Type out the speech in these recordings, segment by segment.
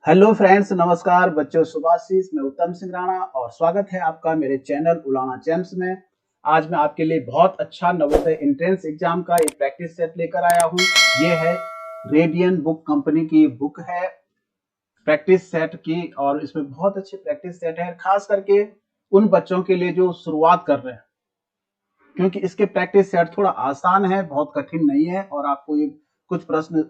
Hello friends, नमस्कार बच्चों। सुभाशीष, मैं उत्तम सिंह राणा और स्वागत है आपका मेरे चैनल उलाना चैम्प्स में। आज मैं आपके लिए बहुत अच्छा नवोदय एंट्रेंस एग्जाम का एक प्रैक्टिस सेट लेकर आया हूं। ये है रेडियन बुक कंपनी की बुक है प्रैक्टिस सेट की, और इसमें बहुत अच्छी प्रैक्टिस सेट है, खास करके उन बच्चों के लिए जो शुरुआत कर रहे हैं, क्योंकि इसके प्रैक्टिस सेट थोड़ा आसान है, बहुत कठिन नहीं है। और आपको ये कुछ प्रश्न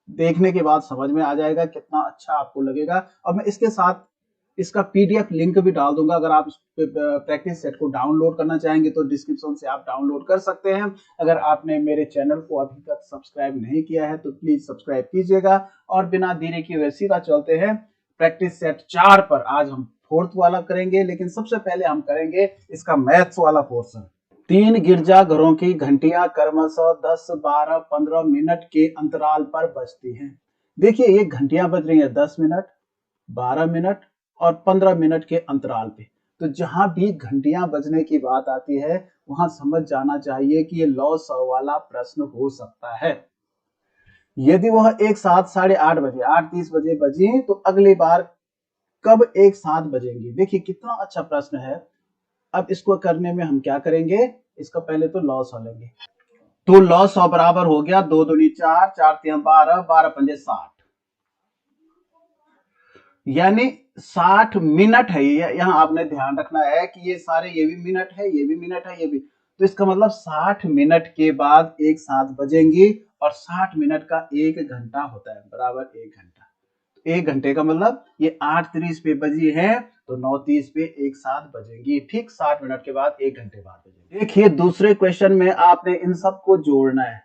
देखने के बाद समझ में आ जाएगा, कितना अच्छा आपको लगेगा। और मैं इसके साथ इसका पीडीएफ लिंक भी डाल दूंगा। अगर आप इस प्रैक्टिस सेट को डाउनलोड करना चाहेंगे तो डिस्क्रिप्शन से आप डाउनलोड कर सकते हैं। अगर आपने मेरे चैनल को अभी तक सब्सक्राइब नहीं किया है तो प्लीज सब्सक्राइब कीजिएगा। और बिना देरी किए हुए सीधा चलते हैं प्रैक्टिस सेट 4 पर। आज हम फोर्थ वाला करेंगे, लेकिन सबसे पहले हम करेंगे इसका मैथ्स वाला पोर्शन। 3 गिरजाघरों की घंटियां क्रमशः 10, 12, 15 मिनट के अंतराल पर बजती हैं। देखिए, ये घंटियां बज रही हैं 10 मिनट, 12 मिनट और 15 मिनट के अंतराल पे। तो जहां भी घंटियां बजने की बात आती है वहां समझ जाना चाहिए कि ये लॉ सौ वाला प्रश्न हो सकता है। यदि वह एक साथ 8:30 बजे, 8:30 बजे बजी तो अगली बार कब एक साथ बजेंगी? देखिए कितना अच्छा प्रश्न है। अब इसको करने में हम क्या करेंगे, इसका पहले तो लॉस हो लेंगे। तो लॉस 100 बराबर हो गया 2 दूनी 4, 4 3 12, 12 पंजे 60, यानी 60 मिनट है। ये यहाँ आपने ध्यान रखना है कि ये सारे, ये भी मिनट है, ये भी मिनट है, ये भी। तो इसका मतलब 60 मिनट के बाद एक साथ बजेंगी, और 60 मिनट का 1 घंटा होता है, बराबर 1 घंटा। 1 घंटे का मतलब ये 8:30 पे बजी है तो 9:30 पे एक साथ बजेंगी। ठीक 60 मिनट के बाद 1 घंटे बाद बजेंगी। देखिए दूसरे क्वेश्चन में आपने इन सबको जोड़ना है,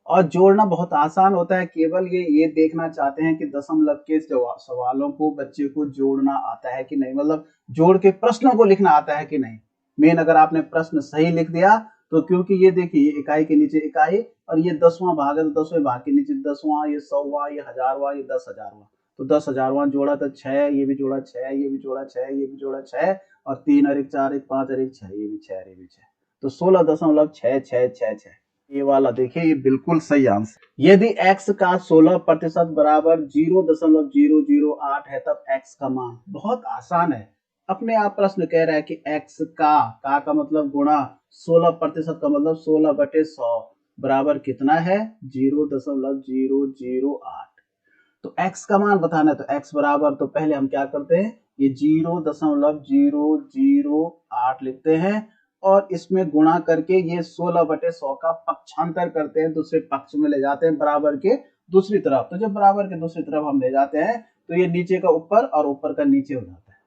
और जोड़ना बहुत आसान होता है। केवल ये देखना चाहते हैं कि दशमलव के सवालों को बच्चे को जोड़ना आता है कि नहीं, मतलब जोड़ के प्रश्नों को लिखना आता है कि नहीं। मेन अगर आपने प्रश्न सही लिख दिया तो, क्योंकि ये देखिए ये इकाई के नीचे इकाई, और ये 10वां भाग है तो 10वें भाग के नीचे 10वां, ये 100वां, ये 1000वां, ये 10,000वां। तो 10,000वां जोड़ा तो 6, ये भी जोड़ा 6, ये भी जोड़ा 6, ये भी जोड़ा 6, और 3 और 1 4, 1 5 और 1 6, ये भी 6, ये भी 6। तो 16.66666, ये वाला देखिए, ये बिल्कुल सही आंसर। यदि x का 16% बराबर 0.008 है तब x का मान। बहुत आसान है, अपने आप प्रश्न कह रहा है कि x का मतलब गुणा 16% का मतलब 16/100 बराबर कितना है, 0.008। तो x का मान बताना है तो x बराबर, तो पहले हम क्या करते हैं, ये 0.008 लिखते हैं, और इसमें गुणा करके ये 16/100 का पक्षांतर करते हैं, दूसरे पक्ष में ले जाते हैं बराबर के दूसरी तरफ। तो जब बराबर के दूसरी तरफ हम ले जाते हैं तो ये नीचे का ऊपर और ऊपर का नीचे हो जाता है।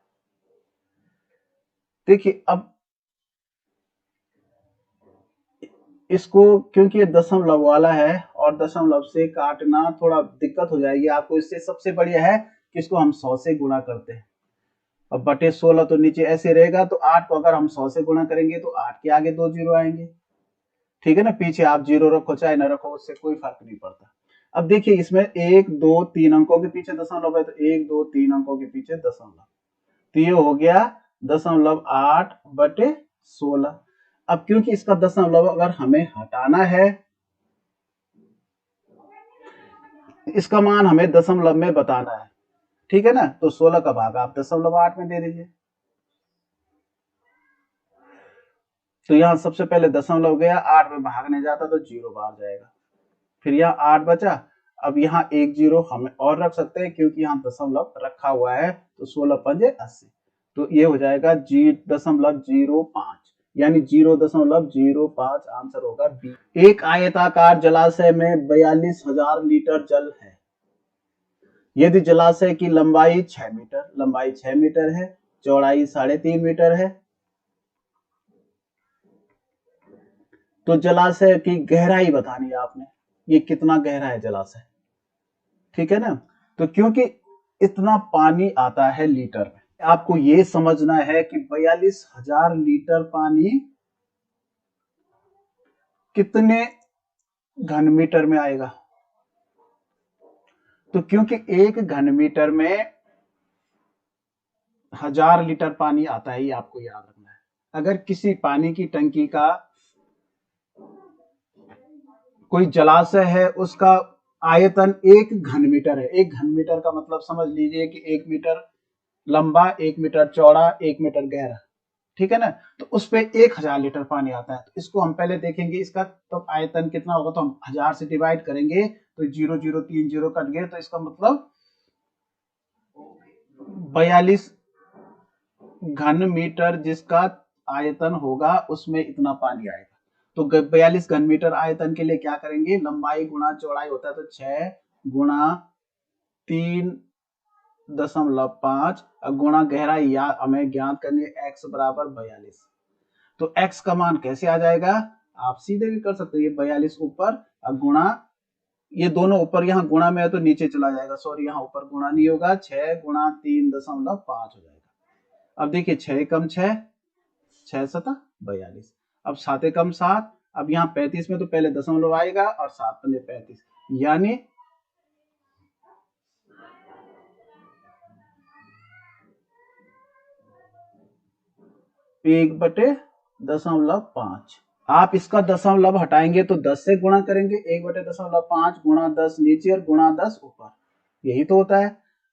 देखिए अब इसको, क्योंकि ये दशमलव वाला है और दशमलव से काटना थोड़ा दिक्कत हो जाएगी आपको, इससे सबसे बढ़िया है कि इसको हम 100 से गुणा करते हैं। अब बटे 16 तो नीचे ऐसे रहेगा, तो 8 को अगर हम 100 से गुणा करेंगे तो 8 के आगे 2 जीरो आएंगे। ठीक है ना, पीछे आप जीरो रखो चाहे ना रखो, उससे कोई फर्क नहीं पड़ता। अब देखिए इसमें 1 2 3 अंकों के पीछे दशमलव है, तो 1 2 3 अंकों के पीछे दशमलव, तो ये हो गया 0.8/16। अब क्योंकि इसका दशमलव अगर हमें हटाना है, इसका मान हमें दशमलव में बताना है, ठीक है ना, तो 16 का भाग आप 0.8 में दे दीजिए। तो यहां सबसे पहले दशमलव गया, 8 में भागने जाता तो 0 बाहर जाएगा, फिर यहाँ 8 बचा। अब यहाँ 1 0 हम और रख सकते हैं क्योंकि यहाँ दशमलव रखा हुआ है, तो 16 पंजे 80, तो ये हो जाएगा 0.05, यानी 0.05 आंसर होगा बी। एक आयताकार जलाशय में 42,000 लीटर जल है। यदि जलाशय की लंबाई 6 मीटर, लंबाई 6 मीटर है, चौड़ाई 3.5 मीटर है, तो जलाशय की गहराई बतानी है आपने, ये कितना गहरा है जलाशय, ठीक है ना। तो क्योंकि इतना पानी आता है लीटर में, आपको ये समझना है कि 42,000 लीटर पानी कितने घन मीटर में आएगा। तो क्योंकि 1 घन मीटर में 1000 लीटर पानी आता है, ये आपको याद रखना है। अगर किसी पानी की टंकी का कोई जलाशय है, उसका आयतन 1 घन मीटर है। 1 घन मीटर का मतलब समझ लीजिए कि 1 मीटर लंबा, 1 मीटर चौड़ा, 1 मीटर गहरा, ठीक है ना। तो उस पे 1000 लीटर पानी आता है। तो इसको हम पहले देखेंगे इसका तो आयतन कितना होगा, तो हम 1000 से डिवाइड करेंगे तो 0 0 3 0 कट गए, तो इसका मतलब 42 घन मीटर जिसका आयतन होगा उसमें इतना पानी आएगा। तो 42 घन मीटर आयतन के लिए क्या करेंगे, लंबाई गुणा चौड़ाई होता है, तो 6 गुणा 3.5 गुणा गहराई या हमें ज्ञात करनी x बराबर 42। तो x का मान कैसे आ जाएगा, आप सीधे भी कर सकते हैं, ये 42 ऊपर गुणा, ये दोनों ऊपर यहाँ गुणा में है तो नीचे चला जाएगा, सॉरी यहाँ ऊपर गुणा नहीं होगा, 6 गुणा 3.5 हो जाएगा। अब देखिए 6 कम 6, 6 7 42, अब 7 कम 7, अब यहाँ 35 में तो पहले दशमलव आएगा और 7 पंजे 35, यानी 1/5। आप इसका दशमलव हटाएंगे तो 10 से गुणा करेंगे, 1/5 गुणा 10 नीचे और गुणा 10 ऊपर, यही तो होता है।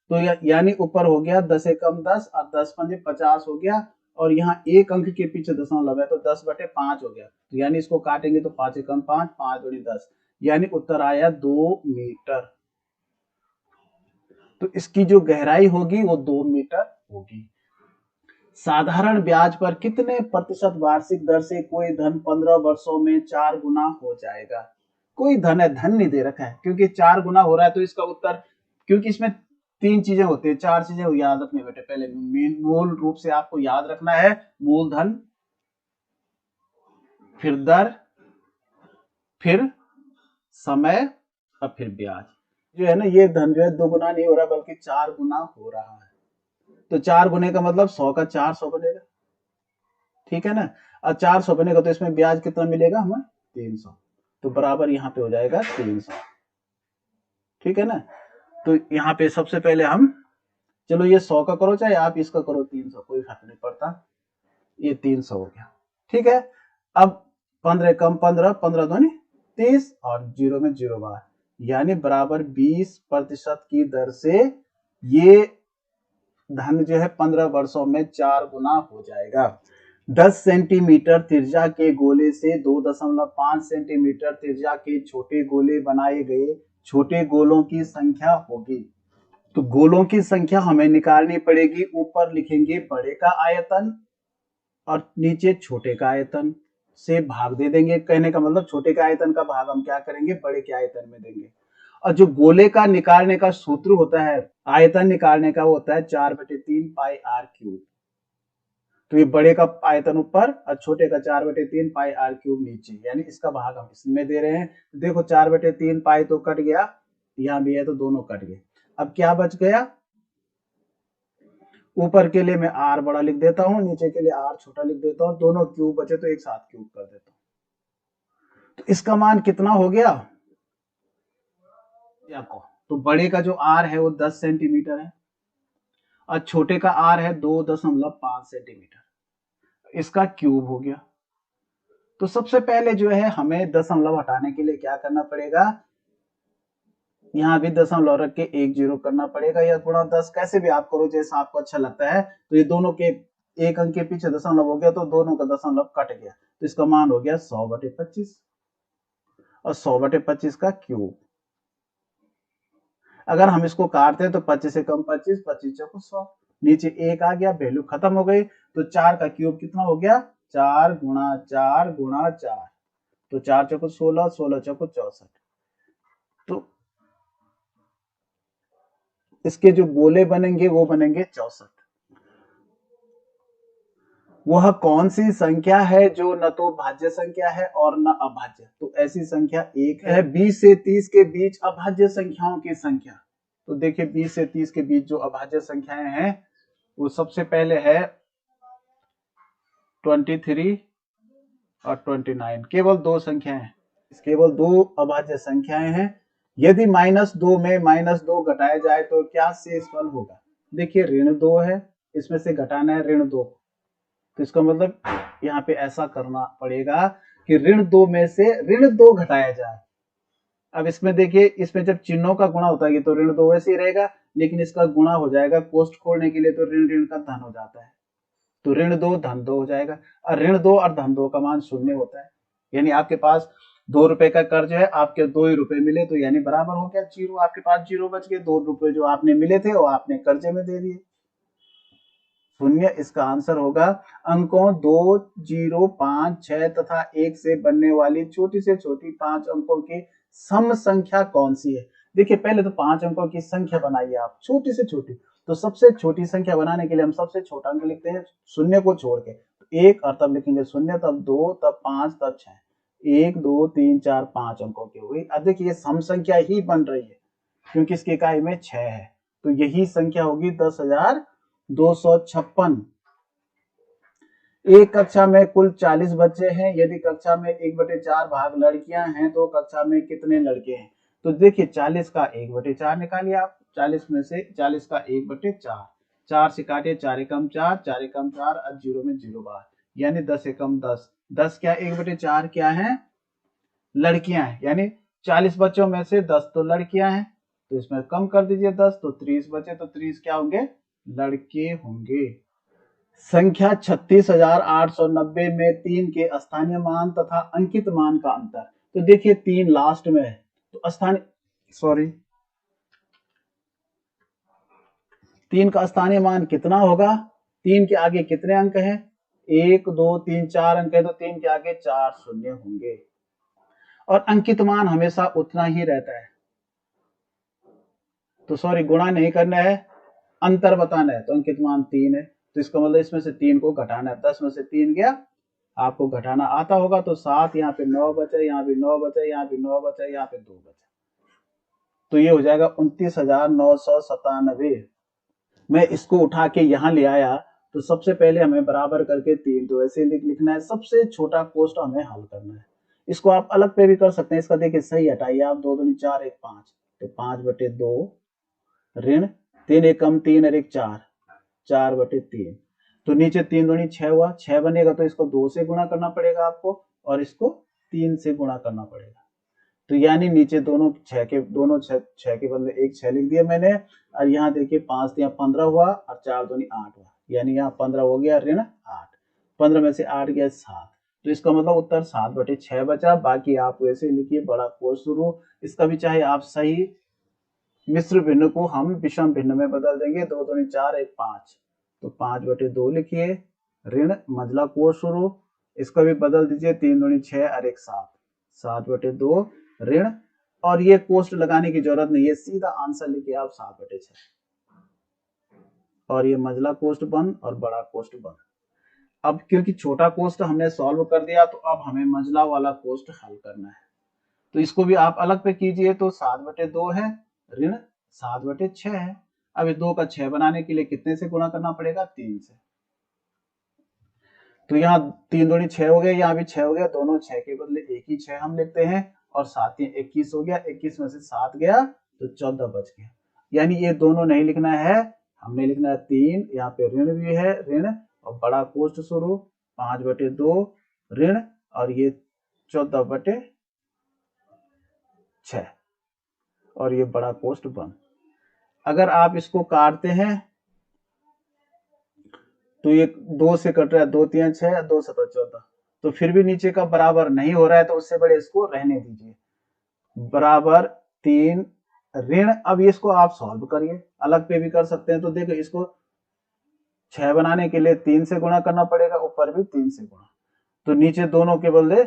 तो यानी ऊपर हो गया 10 कम 10 और 10 पंजे 50 हो गया, और यहाँ एक अंक के पीछे दशमलव है तो 10/5 हो गया। तो यानी इसको काटेंगे तो 5 कम 5, 5 दूनी 10, यानी उत्तर आया 2 मीटर। तो इसकी जो गहराई होगी वो 2 मीटर होगी। साधारण ब्याज पर कितने प्रतिशत वार्षिक दर से कोई धन 15 वर्षों में 4 गुना हो जाएगा। कोई धन है, धन नहीं दे रखा है, क्योंकि 4 गुना हो रहा है तो इसका उत्तर, क्योंकि इसमें 3 चीजें होती है, 4 चीजें याद रखने बेटे। पहले मूल रूप से आपको याद रखना है मूलधन, फिर दर, फिर समय और फिर ब्याज। जो है ना, ये धन जो है 2 गुना नहीं हो रहा बल्कि 4 गुना हो रहा है। तो 4 गुने का मतलब 100 का 400 बनेगा, ठीक है ना। और 400 बनेगा तो इसमें ब्याज कितना मिलेगा हमें, 300, तो बराबर यहाँ पे हो जाएगा 300, ठीक है ना। तो यहाँ पे सबसे पहले हम, चलो ये 100 का करो चाहे आप इसका करो 300, कोई फर्क नहीं पड़ता, ये 300 हो गया, ठीक है। अब 15 कम 15, 15 दूनी 30 और 0 में 0 बार, यानी बराबर 20% की दर से ये धन जो है 15 वर्षों में 4 गुना हो जाएगा। 10 सेंटीमीटर त्रिज्या के गोले से 2.5 सेंटीमीटर त्रिज्या के छोटे गोले बनाए गए, छोटे गोलों की संख्या होगी। तो गोलों की संख्या हमें निकालनी पड़ेगी। ऊपर लिखेंगे बड़े का आयतन और नीचे छोटे का आयतन से भाग दे देंगे। कहने का मतलब छोटे का आयतन का भाग हम क्या करेंगे, बड़े के आयतन में देंगे। और जो गोले का निकालने का सूत्र होता है, आयतन निकालने का, वो होता है 4/3 पाई आर क्यूब। तो ये बड़े का आयतन ऊपर और छोटे का 4/3 पाई आर क्यूब नीचे, यानी इसका भाग हम इसमें दे रहे हैं। तो देखो 4/3 पाई तो कट गया, यहां भी है तो दोनों कट गए। अब क्या बच गया, ऊपर के लिए मैं आर बड़ा लिख देता हूं, नीचे के लिए आर छोटा लिख देता हूं, दोनों क्यूब बचे तो एक साथ क्यूब कर देता हूं। तो इसका मान कितना हो गया आपको, तो बड़े का जो आर है वो 10 सेंटीमीटर है और छोटे का आर है 2.5 सेंटीमीटर, इसका क्यूब हो गया। तो सबसे पहले जो है हमें दशमलव हटाने के लिए क्या करना पड़ेगा, यहाँ भी दशमलव रख के 1 0 करना पड़ेगा, या गुणा 10, कैसे भी आप करो जैसा आपको अच्छा लगता है। तो ये दोनों के एक अंक के पीछे दशमलव हो गया तो दोनों का दशमलव कट गया, तो इसका मान हो गया 100/25 और 100/25 का क्यूब। अगर हम इसको काटते हैं तो 25 से कम 25, 25 चौको 100, नीचे एक आ गया, वैल्यू खत्म हो गई। तो 4 का क्यूब कितना हो गया, 4 गुणा 4 गुणा 4, तो 4 चौको 16, 16 चौको 64। तो इसके जो गोले बनेंगे वो बनेंगे 64। वह कौन सी संख्या है जो न तो भाज्य संख्या है और न अभाज्य, तो ऐसी संख्या एक है। 20 से 30 के बीच अभाज्य संख्याओं की संख्या, तो देखिए 20 से 30 के बीच जो अभाज्य संख्याएं हैं वो सबसे पहले है 23 और 29, केवल 2 संख्याएं, केवल 2 अभाज्य संख्याएं हैं। यदि -2 में -2 घटाया जाए तो क्या शेषफल होगा, देखिए ऋण 2 है, इसमें से घटाना है ऋण 2, तो इसका मतलब यहाँ पे ऐसा करना पड़ेगा कि ऋण 2 में से ऋण 2 घटाया जाए, अब इसमें देखिए, इसमें जब चिन्हों का गुणा होता है तो ऋण 2 वैसे ही रहेगा, लेकिन इसका गुणा हो जाएगा कोष्ठ खोलने के लिए, तो ऋण ऋण का धन हो जाता है, तो ऋण 2 धन 2 हो जाएगा। और ऋण 2 और धन 2 का मान शून्य होता है, यानी आपके पास 2 रुपए का कर्ज है, आपके 2 ही रुपए मिले, तो यानी बराबर हो गया जीरो, आपके पास जीरो बच गए, 2 रुपए जो आपने मिले थे वो आपने कर्जे में दे दिए, शून्य इसका आंसर होगा। अंकों 2, 0, 5, 6 तथा 1 से बनने वाली छोटी से छोटी 5 अंकों की सम संख्या कौन सी है। देखिए पहले तो 5 अंकों की संख्या बनाइए आप, छोटी से छोटी, तो सबसे छोटी संख्या बनाने के लिए हम सबसे छोटा अंक लिखते हैं शून्य को छोड़ के, तो 1 और तब लिखेंगे शून्य, तब 2, तब 5, तब 6, 1, 2, 3, 4, 5 अंकों की हो गई। अब देखिए सम संख्या ही बन रही है क्योंकि इसकी इकाई में 6 है, तो यही संख्या होगी 10,256। एक कक्षा में कुल 40 बच्चे हैं, यदि कक्षा में 1/4 भाग लड़कियां हैं तो कक्षा में कितने लड़के हैं। तो देखिए 40 का 1/4 निकालिए आप, 40 में से 40 का 1/4, 4 से काटिए, 4 एकम 4, 4 एकम 4, और जीरो में जीरो बार, यानी 10 एकम 10, 10 क्या 1/4 क्या है, लड़कियां हैं, यानी 40 बच्चों में से 10 तो लड़कियां हैं, तो इसमें कम कर दीजिए 10, तो 30 बचे, तो 30 क्या होंगे, लड़के होंगे। संख्या 36,890 में 3 के स्थानीय मान तथा अंकित मान का अंतर। तो देखिए 3 लास्ट में है, तो स्थानीय, सॉरी, 3 का स्थानीय मान कितना होगा, 3 के आगे कितने अंक हैं, 1, 2, 3, 4 अंक है, तो 3 के आगे 4 शून्य होंगे, और अंकित मान हमेशा उतना ही रहता है, तो सॉरी गुणा नहीं करना है, अंतर बताना है, तो अंकित मान 3 है, तो इसका मतलब इसमें से 3 को घटाना है, 10 में से 3 गया, आपको घटाना आता होगा, तो 7, यहाँ पे 9 बचे, यहाँ भी 9 बचे, यहाँ भी 9 बचे, यहाँ पे 2 बचे, तो ये हो जाएगा 29,997। मैं इसको उठा के यहाँ ले आया, तो सबसे पहले हमें बराबर करके 3 तो ऐसे लिखना है, सबसे छोटा कोष्ट हमें हल करना है। इसको आप अलग पे भी कर सकते हैं, इसका देखिए सही हटाइए आप, 2 दूनी 4, 1 5, तो 5/2 ऋण 3 एकम 3 और 1 4, 4/3, तो नीचे 3 दूनी 6 हुआ, 6 बनेगा तो इसको 2 से गुणा करना पड़ेगा आपको, और इसको 3 से गुणा करना पड़ेगा, तो यानी नीचे दोनों 6 के बदले एक 6 लिख दिया मैंने, और यहाँ देखिए 5 यहाँ 15 हुआ, और 4 दूनी 8 हुआ, यानी यहाँ 15 हो गया ऋण 8, 15 में से 8 गया 7, तो इसका मतलब उत्तर 7/6 बचा। बाकी आप वैसे लिखिए, बड़ा कोष शुरू, इसका भी चाहे आप सही मिश्र भिन्न को हम विषम भिन्न में बदल देंगे, 2 दूनी 4, 1 5, तो 5/2 लिखिए, ऋण मंझला कोष शुरू, इसको भी बदल दीजिए, 3 दूनी 6 और 1 7, 7/2 ऋण, और ये कोष्ट लगाने की जरूरत नहीं है, सीधा आंसर लिखिए आप 7/6, और ये मंझला कोष्ट बंद और बड़ा कोष्ट बंद। अब क्योंकि छोटा कोष्ट हमने सॉल्व कर दिया, तो अब हमें मंझला वाला कोष्ट हल करना है, तो इसको भी आप अलग पे कीजिए, तो 7/2 है, ऋण 7/6 है। अब इस 2 का 6 बनाने के लिए कितने से गुणा करना पड़ेगा, 3 से, तो यहाँ 3 दूनी 6 हो गया, यहाँ भी 6 हो गया, दोनों 6 के बदले एक ही 6 हम लिखते हैं, और 7 21 हो गया, 21 में से 7 गया तो 14 बच गया, यानी ये दोनों नहीं लिखना है, हमने लिखना है 3, यहाँ पे ऋण भी है, ऋण और बड़ा कोष्ट शुरू 5/2 ऋण, और ये 14/6, और ये बड़ा कोष्ट बंद। अगर आप इसको काटते हैं तो ये 2 से कट रहा है, 2 3 6, 2 7 14, तो फिर भी नीचे का बराबर नहीं हो रहा है, तो उससे बड़े इसको रहने दीजिए, बराबर 3 ऋण। अब इसको आप सॉल्व करिए, अलग पे भी कर सकते हैं, तो देखो इसको 6 बनाने के लिए 3 से गुणा करना पड़ेगा, ऊपर भी 3 से गुणा, तो नीचे दोनों के बदले,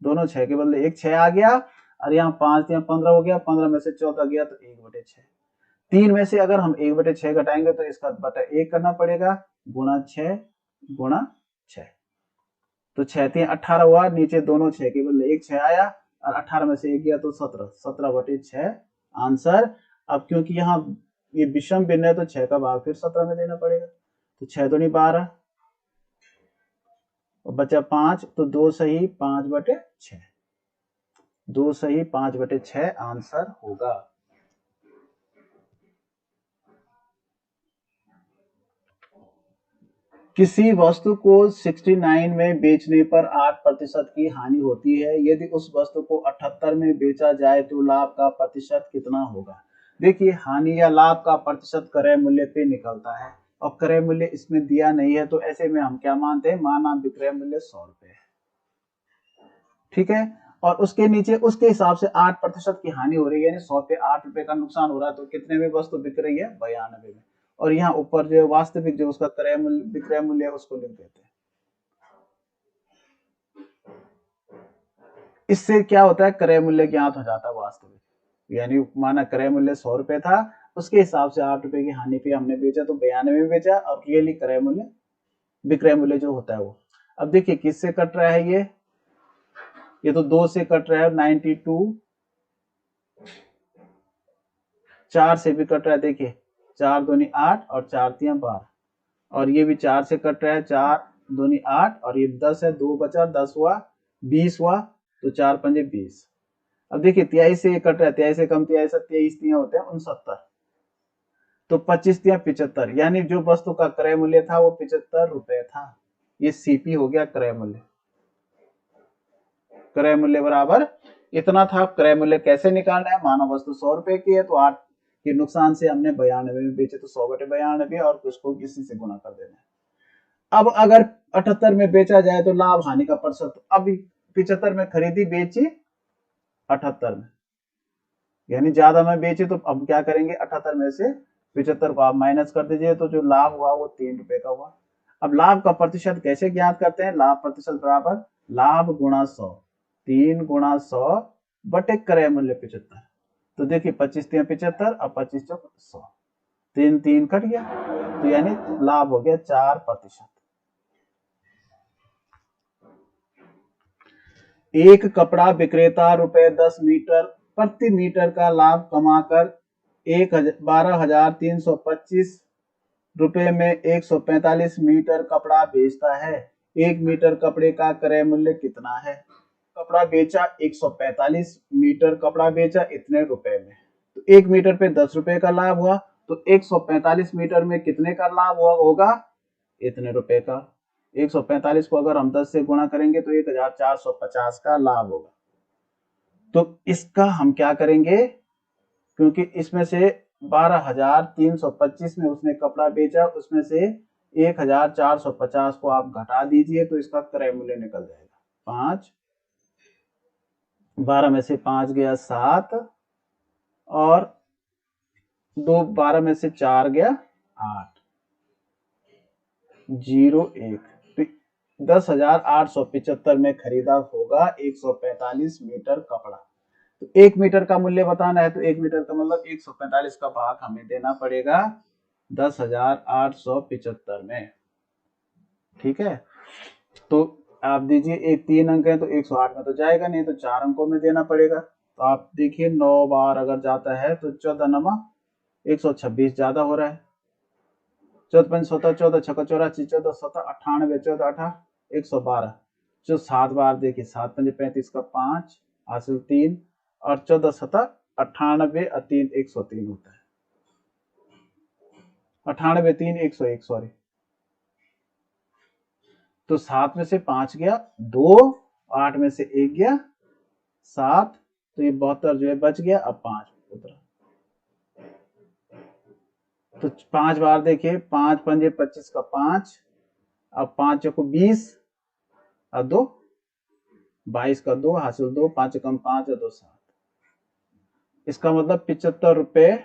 दोनों 6 के बदले एक 6 आ गया, और यहाँ 5 यहाँ 15 हो गया, 15 में से 14 गया तो 1/6, 3 में से अगर हम 1/6 घटाएंगे तो इसका बटा 1 करना पड़ेगा, गुणा 6 गुणा 6, तो 6 3 18 हुआ, नीचे दोनों 6 के बदले एक 6 आया, और 18 में से 1 गया तो 17, 17/6 आंसर। अब क्योंकि यहाँ ये विषम भिन्न है, तो 6 का भाग फिर 17 में देना पड़ेगा, तो 6 दूनी 12, और बचा 5, तो 2 सही 5/6, 2 सही 5/6 आंसर होगा। किसी वस्तु को 69 में बेचने पर 8% की हानि होती है। यदि उस वस्तु को 78 में बेचा जाए तो लाभ का प्रतिशत कितना होगा। देखिए, हानि या लाभ का प्रतिशत क्रय मूल्य पे निकलता है और क्रय मूल्य इसमें दिया नहीं है, तो ऐसे में हम क्या मानते हैं, माना विक्रय मूल्य 100 रुपए है। ठीक है, और उसके नीचे उसके हिसाब से 8% की हानि हो रही है, यानी 100 पे 8 रुपए का नुकसान हो रहा है, तो कितने में वस्तु बिक रही है, 92 में। और यहाँ ऊपर जो वास्तविक जो उसका क्रय मूल्य विक्रय मूल्य है उसको लिख देते हैं। इससे क्या होता है, क्रय मूल्य ज्ञात हो जाता है वास्तविक, यानी माना क्रय मूल्य 100 रुपए था, उसके हिसाब से 8 रुपए की हानि पे हमने बेचा तो 92 में बेचा, और रियली क्रय मूल्य विक्रय मूल्य जो होता है वो। अब देखिए किससे कट रहा है, ये तो 2 से कट रहा है, 92, 4 से भी कट रहा है, देखिए 4 दूनी 8 और 4 तियां 12, और ये भी 4 से कट रहा है, 4 दूनी 8 और ये 10 है, 2 बचा, 10 हुआ, 20 हुआ, तो 4 पंजे 20। अब देखिए 23 से ये कट रहा है, 23 से कम 23 23 तियां होते हैं 69, तो 25 तियां 75, यानी जो वस्तु का क्रय मूल्य था वो 75 रुपए था। ये सीपी हो गया क्रय मूल्य। क्रय मूल्य बराबर इतना था। क्रय मूल्य कैसे निकालना है, मानव वस्तु 100 रुपए की है तो 8 के नुकसान से हमने 92 में बेचे, तो 100/92 और उसको किसी से गुणा कर देना है। अब अगर 78 में बेचा जाए तो लाभ हानि का प्रतिशत, अभी 75 में खरीदी बेची 78 में, यानी ज्यादा में बेचे, तो अब क्या करेंगे, 78 में से 75 को आप माइनस कर दीजिए, तो जो लाभ हुआ वो 3 रुपए का हुआ। अब लाभ का प्रतिशत कैसे ज्ञात करते हैं, लाभ प्रतिशत बराबर लाभ गुणा 100, 3 गुणा 100 बटे क्रय मूल्य 75। तो देखिए 25 तियां 75 और 25 चौक 100, 3 3 कट गया, तो यानी लाभ हो गया 4%। एक कपड़ा विक्रेता रुपए 10 मीटर प्रति मीटर का लाभ कमाकर 12,325 रुपए में 145 मीटर कपड़ा बेचता है। 1 मीटर कपड़े का क्रय मूल्य कितना है। कपड़ा बेचा 145 मीटर कपड़ा बेचा इतने रुपए में, तो 1 मीटर पे 10 रुपए का लाभ हुआ, तो 145 मीटर में कितने का लाभ होगा, इतने रुपए का। 145 को अगर हम 10 से गुणा करेंगे तो 1450 का लाभ होगा। तो इसका हम क्या करेंगे, क्योंकि इसमें से 12,325 में उसने कपड़ा बेचा, उसमें से 1,450 को आप घटा दीजिए तो इसका क्रय मूल्य निकल जाएगा 5। 12 में से 5 गया 7 और 2, 12 में से 4 गया 8, 01, तो 10,875 में खरीदा होगा 145 मीटर कपड़ा। तो 1 मीटर का मूल्य बताना है, तो 1 मीटर का मतलब 145 का भाग हमें देना पड़ेगा 10,875 में। ठीक है, तो आप दीजिए, एक 3 अंक है तो 108 में तो जाएगा नहीं, तो 4 अंकों में देना पड़ेगा। तो आप देखिए 9 बार अगर जाता है तो 14 नमा 126 ज्यादा हो रहा है। 14 5 17 14 6 84 14 17 98 14 18 112, जो 7 बार देखिए 7 5 35 का 5 हासिल 3 और 14 17 98 और 3 103 होता है। 98 3 101, सॉरी, तो 7 में से 5 गया 2, 8 में से 1 गया 7, तो ये 72 जो है बच गया, अब 5 उतरा। तो 5 बार देखिए 5 पंजे 25 का 5, अब 5 चौको 20 और 2 22 का 2 हासिल 2, 5 कम 5 और 2 7। इसका मतलब 75 रुपए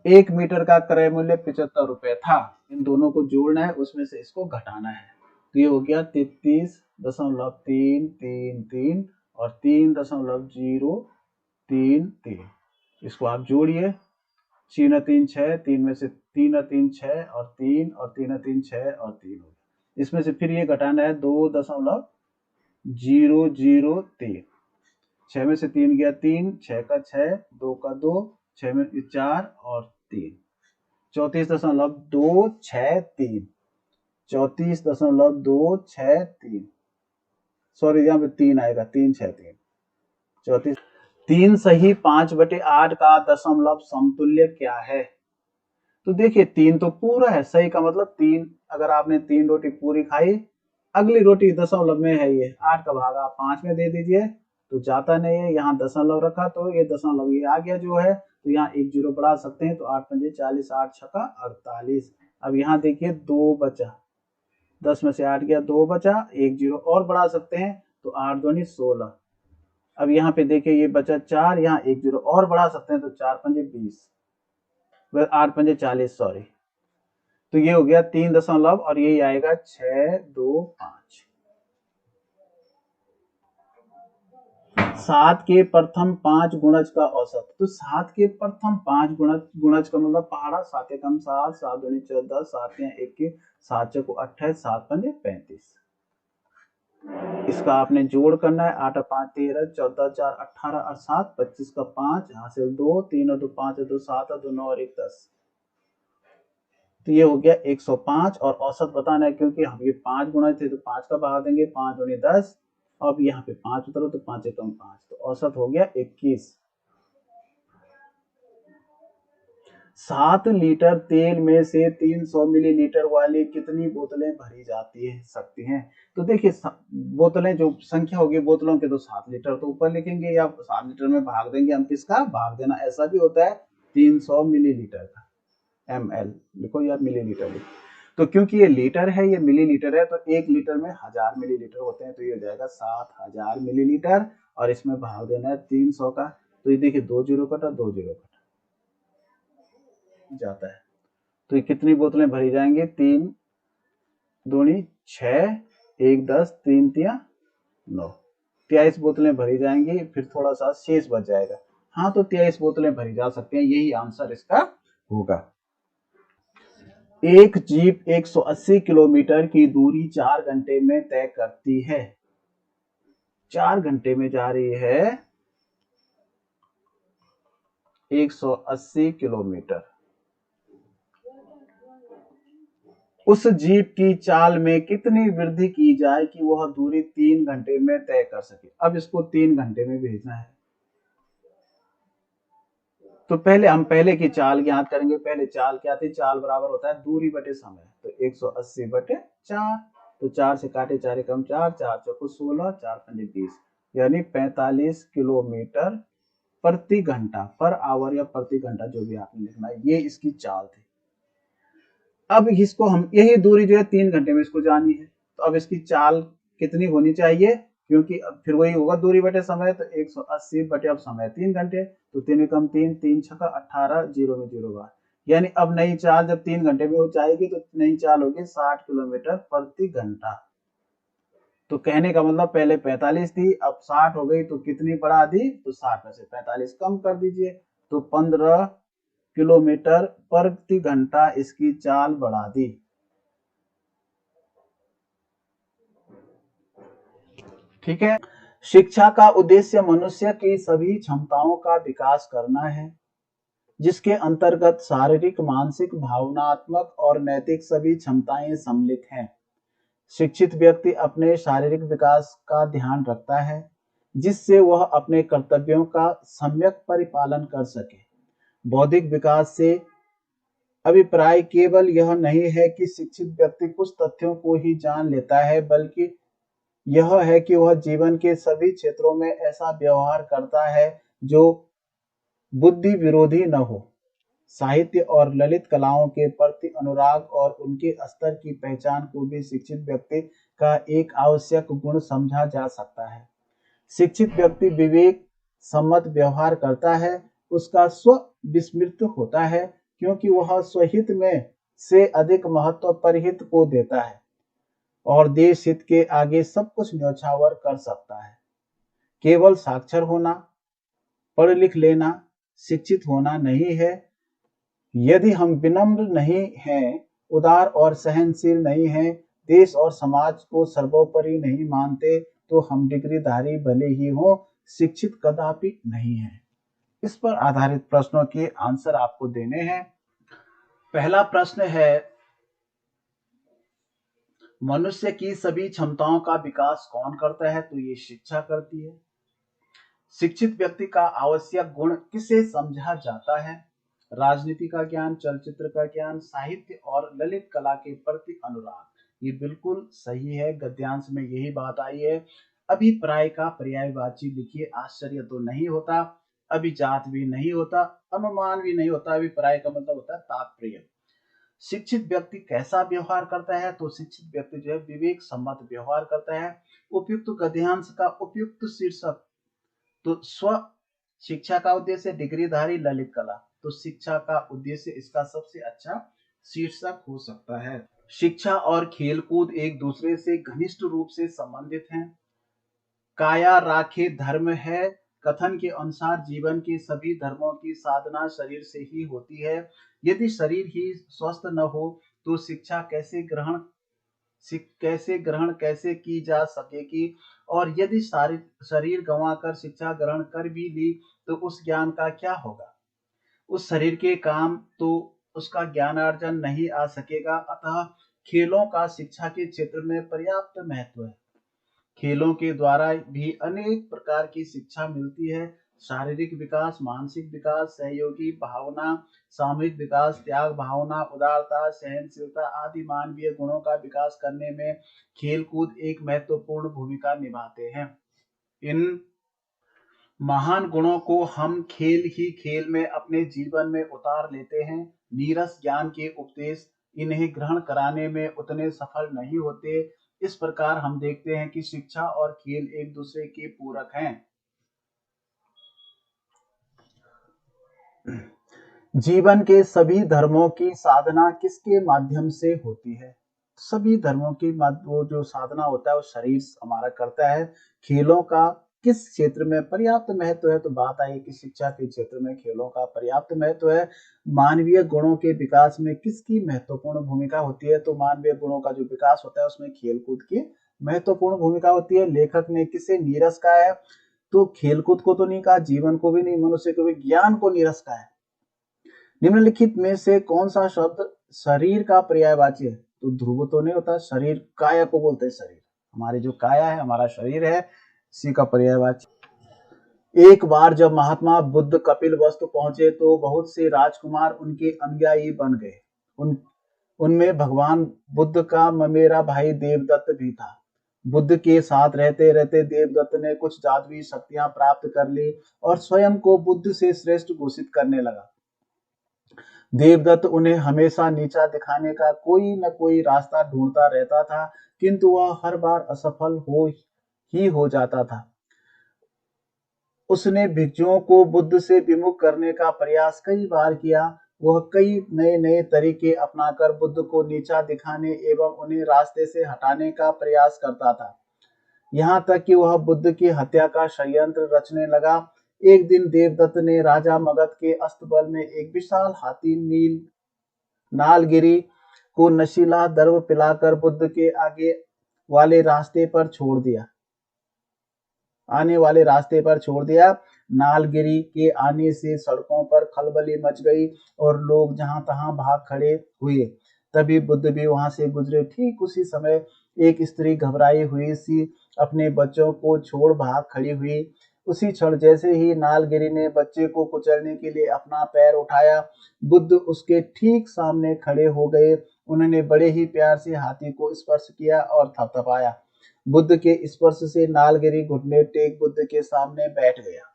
1 मीटर का क्रय मूल्य 75 रुपए था। इन दोनों को जोड़ना है, उसमें से इसको घटाना है, तो ये हो गया 33.333 और 3.033। इसको आप जोड़िए, 3 3 6, 3 में से 3 3 6 और 3 और 3 3 6 और 3 हो गया। इसमें से फिर ये घटाना है 2.003। 6 में से 3 गया 3, 6 का 6, 2 का 2, 6 में 4 और 3, 34.263, 34.263, सॉरी यहाँ पे 3 आएगा, 3 6 3, 34। 3 सही 5/8 का दशमलव समतुल्य क्या है। तो देखिए 3 तो पूरा है, सही का मतलब 3, अगर आपने 3 रोटी पूरी खाई, अगली रोटी दशमलव में है, ये 8 का भाग आप 5 में दे दीजिए, तो जाता नहीं है, यहाँ दशमलव रखा तो ये दशमलव ये आ गया जो है, तो यहाँ एक जीरो बढ़ा सकते हैं, तो 8 पंजे 40, 8 छक्का 48। अब यहाँ देखिए 2 बचा, 10 में से 8 गया, 2 बचा, एक जीरो और बढ़ा सकते हैं, तो 8 दूनी 16। अब यहाँ पे देखिए ये बचा 4, यहाँ एक जीरो और बढ़ा सकते हैं, तो 4 पंजे 20, 8 पंजे 40, सॉरी। तो ये हो गया 3 दशमलव और यही आएगा 625। 7 के प्रथम 5 गुणज का औसत, तो 7 के प्रथम 5 गुणज का मतलब पहाड़ा, 7 एकम 7, 7 दूनी 14, 7 या 21, 7 चौको 28, 7 पंजे 35। इसका आपने जोड़ करना है, 8 5 13, 14 4 18 और 7 25 का 5, यहाँ से 2, 3 और 2 5 2 7 और 2 9 और 1 10। तो ये हो गया 105 और औसत बताना है, क्योंकि हम ये 5 गुणा थे तो 5 का भाग देंगे, 5 दूनी 10, अब यहाँ पे 5 उतरो तो 5 एकम 5, तो औसत हो गया 21। 7 लीटर तेल में से 300 मिलीलीटर वाली कितनी बोतलें भरी जाती है सकती हैं? तो देखिए बोतलें जो संख्या होगी बोतलों के, तो 7 लीटर तो ऊपर लिखेंगे, या 7 लीटर में भाग देंगे हम, किसका भाग देना, ऐसा भी होता है 300 मिलीलीटर का, ml लिखो या मिलीलीटर लिखो। तो क्योंकि ये लीटर है, ये मिलीलीटर है, तो 1 लीटर में 1000 मिलीलीटर होते हैं, तो ये हो जाएगा 7000 मिलीलीटर, और इसमें भाग देना है 300 का, तो ये देखिए 2 जीरो कटा, 2 जीरो कटा जाता है, तो ये कितनी बोतलें भरी जाएंगी, 3 दूनी 6, 1 10, 3 तिया 9, 23 बोतलें भरी जाएंगी, फिर थोड़ा सा शेष बच जाएगा। हाँ, तो 23 बोतलें भरी जा सकती हैं, यही आंसर इसका होगा। एक जीप 180 किलोमीटर की दूरी 4 घंटे में तय करती है, 4 घंटे में जा रही है 180 किलोमीटर। उस जीप की चाल में कितनी वृद्धि की जाए कि वह दूरी 3 घंटे में तय कर सके। अब इसको 3 घंटे में भेजना है, तो पहले हम पहले की चाल ज्ञात करेंगे। पहले चाल क्या थी, चाल बराबर होता है दूरी बटे समय, तो 180 बटे 4, तो 4 से काटे 4 एकम 4, 4 चौको 16, 4 पंजे 20, यानी 45 किलोमीटर प्रति घंटा, पर आवर या प्रति घंटा जो भी आपने लिखना है, ये इसकी चाल थी। अब इसको हम यही दूरी जो है 3 घंटे में इसको जानी है, तो अब इसकी चाल कितनी होनी चाहिए, क्योंकि अब फिर वही होगा दूरी बटे समय, तो 180 बटे अब समय 3 घंटे, तो 3 एकम 3, 3 छक्का 18, जीरो में जीरो बार, यानी अब नई चाल जब 3 घंटे में हो जाएगी तो नई चाल होगी 60 किलोमीटर प्रति घंटा। तो कहने का मतलब पहले 45 थी, अब 60 हो गई, तो कितनी बढ़ा दी, तो 60 में से 45 कम कर दीजिए, तो 15 किलोमीटर प्रति घंटा इसकी चाल बढ़ा दी। ठीक है। शिक्षा का उद्देश्य मनुष्य की सभी क्षमताओं का विकास करना है, जिसके अंतर्गत शारीरिक, मानसिक, भावनात्मक और नैतिक सभी क्षमताएं सम्मिलित हैं। शिक्षित व्यक्ति अपने शारीरिक विकास का ध्यान रखता है, जिससे वह अपने कर्तव्यों का सम्यक परिपालन कर सके। बौद्धिक विकास से अभिप्राय केवल यह नहीं है कि शिक्षित व्यक्ति कुछ तथ्यों को ही जान लेता है, बल्कि यह है कि वह जीवन के सभी क्षेत्रों में ऐसा व्यवहार करता है जो बुद्धि विरोधी न हो। साहित्य और ललित कलाओं के प्रति अनुराग और उनके स्तर की पहचान को भी शिक्षित व्यक्ति का एक आवश्यक गुण समझा जा सकता है। शिक्षित व्यक्ति विवेक सम्मत व्यवहार करता है, उसका स्व विस्मृत होता है, क्योंकि वह स्वहित में से अधिक महत्व परहित को देता है और देश हित के आगे सब कुछ न्यौछावर कर सकता है। केवल साक्षर होना, पढ़ लिख लेना शिक्षित होना नहीं है। यदि हम विनम्र नहीं हैं, उदार और सहनशील नहीं हैं, देश और समाज को सर्वोपरि नहीं मानते, तो हम डिग्रीधारी भले ही हो, शिक्षित कदापि नहीं है। इस पर आधारित प्रश्नों के आंसर आपको देने हैं। पहला प्रश्न है, मनुष्य की सभी क्षमताओं का विकास कौन करता है, तो ये शिक्षा करती है। शिक्षित व्यक्ति का आवश्यक गुण किसे समझा जाता है, राजनीति का ज्ञान, चलचित्र का ज्ञान, साहित्य और ललित कला के प्रति अनुराग। ये बिल्कुल सही है, गद्यांश में यही बात आई है। अभिप्राय का पर्यायवाची लिखिए, आश्चर्य तो नहीं होता, अभिजात भी नहीं होता, अनुमान भी नहीं होता। अभिप्राय का मतलब होता है तात्पर्य। शिक्षित व्यक्ति कैसा व्यवहार करता है? तो शिक्षित व्यक्ति जो है विवेक सम्मत व्यवहार करता है। उपयुक्त गद्यांश का उपयुक्त शीर्षक, तो स्व शिक्षा का उद्देश्य डिग्रीधारी ललित कला, तो शिक्षा का उद्देश्य इसका सबसे अच्छा शीर्षक हो सकता है। शिक्षा और खेलकूद एक दूसरे से घनिष्ठ रूप से संबंधित हैं। काया राखे धर्म है, कथन के अनुसार जीवन के सभी धर्मों की साधना शरीर से ही होती है। यदि शरीर ही स्वस्थ न हो तो शिक्षा कैसे की जा सकेगी? और यदि शरीर गंवाकर शिक्षा ग्रहण कर भी ली तो उस ज्ञान का क्या होगा? उस शरीर के काम तो उसका ज्ञानार्जन नहीं आ सकेगा। अतः खेलों का शिक्षा के क्षेत्र में पर्याप्त महत्व है। खेलों के द्वारा भी अनेक प्रकार की शिक्षा मिलती है। शारीरिक विकास, मानसिक विकास, सहयोगी भावना, सामूहिक विकास, त्याग भावना, उदारता, सहनशीलता आदि मानवीय गुणों का विकास करने में खेलकूद एक महत्वपूर्ण भूमिका निभाते हैं। इन महान गुणों को हम खेल ही खेल में अपने जीवन में उतार लेते हैं। नीरस ज्ञान के उपदेश इन्हें ग्रहण कराने में उतने सफल नहीं होते। इस प्रकार हम देखते हैं कि शिक्षा और खेल एक दूसरे के पूरक हैं। जीवन के सभी धर्मों की साधना किसके माध्यम से होती है? सभी धर्मों की वो जो साधना होता है वो शरीर हमारा करता है। खेलों का किस क्षेत्र में पर्याप्त महत्व है? तो बात आई कि शिक्षा के क्षेत्र में खेलों का पर्याप्त महत्व है। मानवीय गुणों के विकास में किसकी महत्वपूर्ण भूमिका होती है? तो मानवीय गुणों का जो विकास होता है उसमें खेलकूद की महत्वपूर्ण भूमिका होती है। लेखक ने किसे नीरस कहा है? तो खेलकूद को तो नहीं कहा, जीवन को भी नहीं, मनुष्य को भी, ज्ञान को नीरस कहा है। निम्नलिखित में से कौन सा शब्द शरीर का पर्यायवाची है? तो ध्रुव तो नहीं होता, शरीर काया को बोलते हैं। शरीर, हमारी जो काया है, हमारा शरीर है, इसी का पर्यायवाची। एक बार जब महात्मा बुद्ध कपिलवस्तु पहुंचे तो बहुत से राजकुमार उनके अनुयायी बन गए। उनमें भगवान बुद्ध का ममेरा भाई देवदत्त भी था। बुद्ध के साथ रहते रहते देवदत्त ने कुछ जादुई शक्तियां प्राप्त कर ली और स्वयं को बुद्ध से श्रेष्ठ घोषित करने लगा। देवदत्त उन्हें हमेशा नीचा दिखाने का कोई न कोई रास्ता ढूंढता रहता था, किंतु वह हर बार असफल हो जाता था। उसने भिक्षुओं को बुद्ध से विमुख करने का प्रयास कई बार किया। वह कई नए नए तरीके अपनाकर बुद्ध को नीचा दिखाने एवं उन्हें रास्ते से हटाने का प्रयास करता था। यहाँ तक कि वह बुद्ध की हत्या का षड्यंत्र रचने लगा। एक दिन देवदत्त ने राजा मगध के अस्तबल में एक विशाल हाथी नालगिरी को नशीला द्रव्य पिलाकर बुद्ध के आने वाले रास्ते पर छोड़ दिया। नालगिरी के आने से सड़कों पर खलबली मच गई और लोग जहां तहां भाग खड़े हुए। तभी बुद्ध भी वहां से गुजरे। ठीक उसी समय एक स्त्री घबराई हुई सी अपने बच्चों को छोड़ भाग खड़ी हुई। उसी क्षण जैसे ही नालगिरी ने बच्चे को कुचलने के लिए अपना पैर उठाया, बुद्ध उसके ठीक सामने खड़े हो गए। उन्होंने बड़े ही प्यार से हाथी को स्पर्श किया और थपथपाया। बुद्ध के स्पर्श से नालगिरी घुटने टेक बुद्ध के सामने बैठ गया।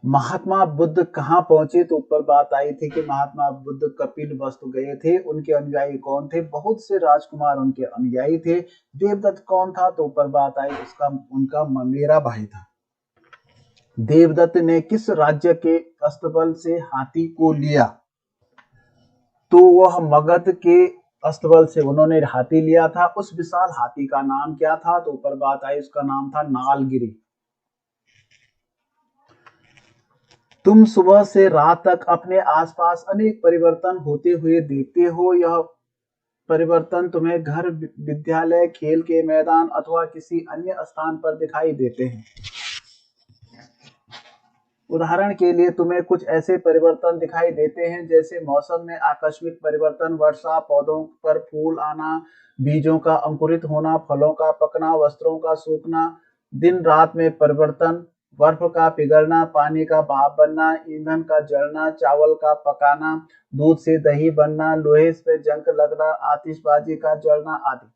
महात्मा बुद्ध कहाँ पहुंचे? तो ऊपर बात आई थी कि महात्मा बुद्ध कपिलवस्तु गए थे। उनके अनुयायी कौन थे? बहुत से राजकुमार उनके अनुयायी थे। देवदत्त कौन था? तो ऊपर बात आई उनका ममेरा भाई था। देवदत्त ने किस राज्य के अस्तबल से हाथी को लिया? तो वह मगध के अस्तबल से उन्होंने हाथी लिया था। उस विशाल हाथी का नाम क्या था? तो ऊपर बात आई, उसका नाम था नालगिरी। तुम सुबह से रात तक अपने आसपास अनेक परिवर्तन होते हुए देखते हो। यह परिवर्तन तुम्हें घर, विद्यालय, खेल के मैदान अथवा किसी अन्य स्थान पर दिखाई देते हैं। उदाहरण के लिए तुम्हें कुछ ऐसे परिवर्तन दिखाई देते हैं जैसे मौसम में आकस्मिक परिवर्तन, वर्षा, पौधों पर फूल आना, बीजों का अंकुरित होना, फलों का पकना, वस्त्रों का सूखना, दिन रात में परिवर्तन, बर्फ का पिघलना, पानी का भाप बनना, ईंधन का जलना, चावल का पकाना, दूध से दही बनना, लोहे पे जंग लगना, आतिशबाजी का जलना आदि।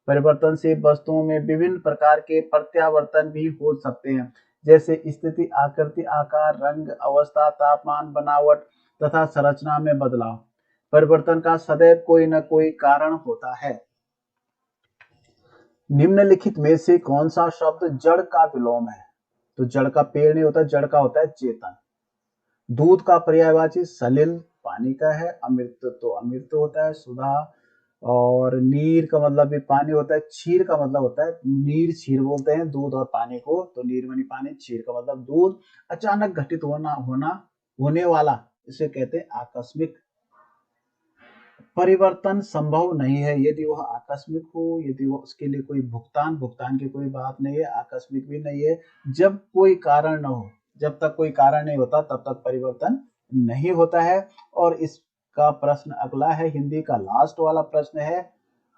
परिवर्तनशील वस्तुओं में विभिन्न प्रकार के प्रत्यावर्तन भी हो सकते हैं, जैसे स्थिति, आकृति, आकार, रंग, अवस्था, तापमान, बनावट तथा संरचना में बदलाव। परिवर्तन का सदैव कोई न कोई कारण होता है। निम्नलिखित में से कौन सा शब्द जड़ का विलोम है? तो जड़ का पेड़ नहीं होता, जड़ का होता है चेतन। दूध का पर्यायवाची सलिल पानी का है। अमृत तो अमृत होता है, सुधा। और नीर का मतलब भी पानी होता है। क्षीर का मतलब होता है, नीर क्षीर बोलते हैं दूध और पानी को, तो नीर मानी पानी, क्षीर का मतलब दूध। अचानक घटित होने वाला, इसे कहते हैं आकस्मिक। परिवर्तन संभव नहीं है यदि वह आकस्मिक हो, यदि वो उसके लिए कोई भुगतान की कोई बात नहीं है, आकस्मिक भी नहीं है। जब कोई कारण न हो, जब तक कोई कारण नहीं होता तब तक परिवर्तन नहीं होता है। और इसका प्रश्न अगला है, हिंदी का लास्ट वाला प्रश्न है,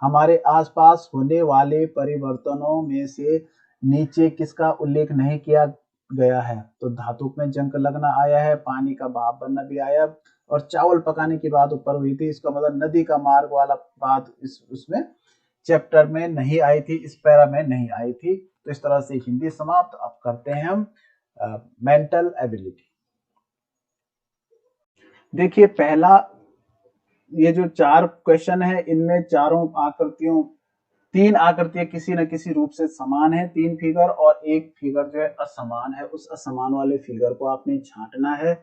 हमारे आसपास होने वाले परिवर्तनों में से नीचे किसका उल्लेख नहीं किया गया है? तो धातु में जंग लगना आया है, पानी का भाप बनना भी आया, और चावल पकाने की बात ऊपर हुई थी। इसका मतलब नदी का मार्ग वाला बात उसमें चैप्टर में नहीं आई थी, इस पैरा में नहीं आई थी। तो इस तरह से हिंदी समाप्त। अब करते हैं हम मेंटल एबिलिटी। देखिए पहला, ये जो 4 क्वेश्चन है, इनमें चारों आकृतियों, 3 आकृतियां किसी न किसी रूप से समान है, 3 फिगर, और एक फिगर जो है असमान है। उस असमान वाले फिगर को आपने छांटना है।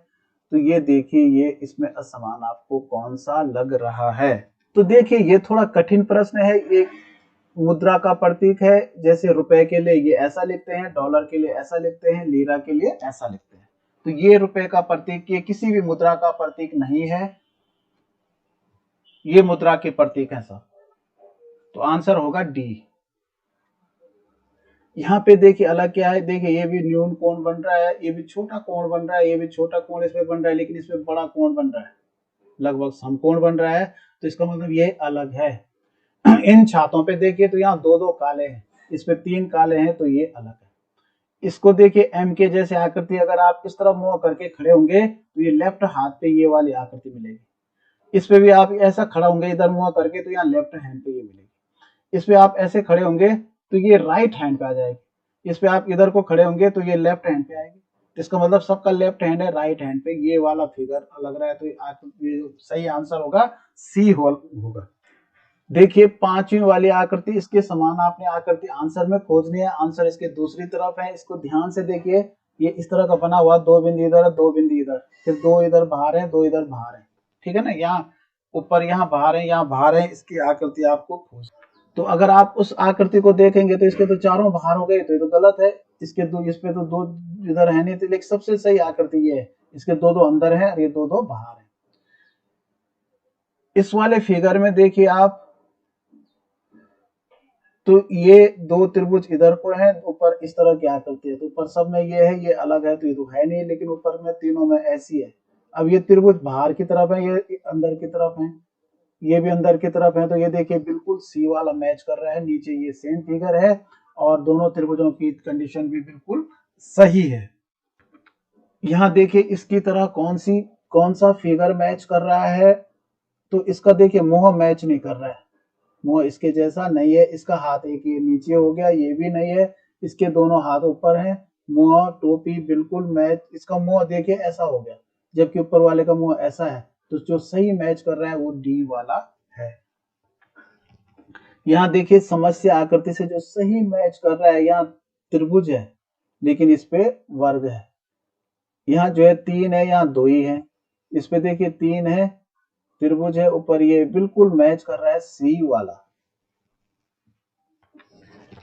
तो ये देखिए, ये इसमें असमान आपको कौन सा लग रहा है? तो देखिए ये थोड़ा कठिन प्रश्न है। एक मुद्रा का प्रतीक है, जैसे रुपए के लिए ये ऐसा लिखते हैं, डॉलर के लिए ऐसा लिखते हैं, लीरा के लिए ऐसा लिखते हैं। तो ये रुपए का प्रतीक, ये किसी भी मुद्रा का प्रतीक नहीं है, ये मुद्रा के प्रतीक है सब। तो आंसर होगा डी। यहाँ पे देखिए अलग क्या है, देखिए ये भी न्यून कोण बन रहा है, ये भी छोटा कोण बन रहा है, ये भी छोटा कोण इसमें बन रहा है, लेकिन इसमें बड़ा कोण बन रहा है, लगभग समकोण बन रहा है। तो इसका मतलब ये अलग है। इन छातों पे देखिए तो यहाँ 2-2 काले हैं, इस पे 3 काले हैं, तो ये अलग है। इसको देखिए एम के जैसे आकृति, अगर आप इस तरफ मुंह करके खड़े होंगे तो ये लेफ्ट हाथ पे ये वाली आकृति मिलेगी। इस पे भी आप ऐसा खड़ा होंगे इधर मुंह करके, तो यहाँ लेफ्ट हैंड पे ये मिलेगी। इस पे आप ऐसे खड़े होंगे तो ये राइट हैंड पे आ जाएगी। इस पे आप इधर को खड़े होंगे तो ये लेफ्ट हैंड पे आएगी। इसका मतलब सबका लेफ्ट हैंड है, राइट हैंड पे ये वाला फिगर लग रहा है। तो ये सही आंसर होगा सी होगा। देखिए 5वीं वाली आकृति, इसके समान आपने आकृति आंसर में खोजनी है। आंसर इसके दूसरी तरफ है, इसको ध्यान से देखिए। ये इस तरह का बना हुआ, 2 बिंदु इधर, 2 बिंदु इधर, फिर 2 इधर बाहर है, 2 इधर बाहर है, ठीक है ना। यहाँ ऊपर, यहाँ बाहर है, यहाँ बाहर है, इसकी आकृति आपको खोज। तो अगर आप उस आकृति को देखेंगे तो इसके तो चारों बाहर हो गए, तो ये तो गलत है। इसके दो, इस पे तो 2 इधर है नहीं, तो लेकिन सबसे सही आकृति ये है, इसके 2-2 अंदर है और ये 2-2 बाहर है। इस वाले फिगर में देखिए आप, तो ये 2 त्रिभुज इधर को है, ऊपर इस तरह की आकृति है, तो ऊपर सब में ये है, ये अलग है, तो ये तो है नहीं, लेकिन ऊपर में तीनों में ऐसी है। अब ये त्रिभुज बाहर की तरफ है, ये अंदर की तरफ है, ये भी अंदर की तरफ है, तो ये देखिए बिल्कुल सी वाला मैच कर रहा है। नीचे ये सेम फिगर है और दोनों त्रिभुजों की कंडीशन भी बिल्कुल सही है। यहाँ देखिए इसकी तरह कौन सा फिगर मैच कर रहा है? तो इसका देखिए मुंह मैच नहीं कर रहा है, मुंह इसके जैसा नहीं है। इसका हाथ एक ये नीचे हो गया, ये भी नहीं है, इसके दोनों हाथ ऊपर हैं। मुंह, टोपी बिल्कुल मैच, इसका मुंह देखिए ऐसा हो गया, जबकि ऊपर वाले का मुंह ऐसा है। तो जो सही मैच कर रहा है वो डी वाला है। यहाँ देखिए समस्या आकृति से जो सही मैच कर रहा है, यहाँ त्रिभुज है लेकिन इस पे वर्ग है। यहाँ जो है 3 है, यहाँ 2 ही है। इस पे देखिए 3 है, त्रिभुज है ऊपर, ये बिल्कुल मैच कर रहा है सी वाला।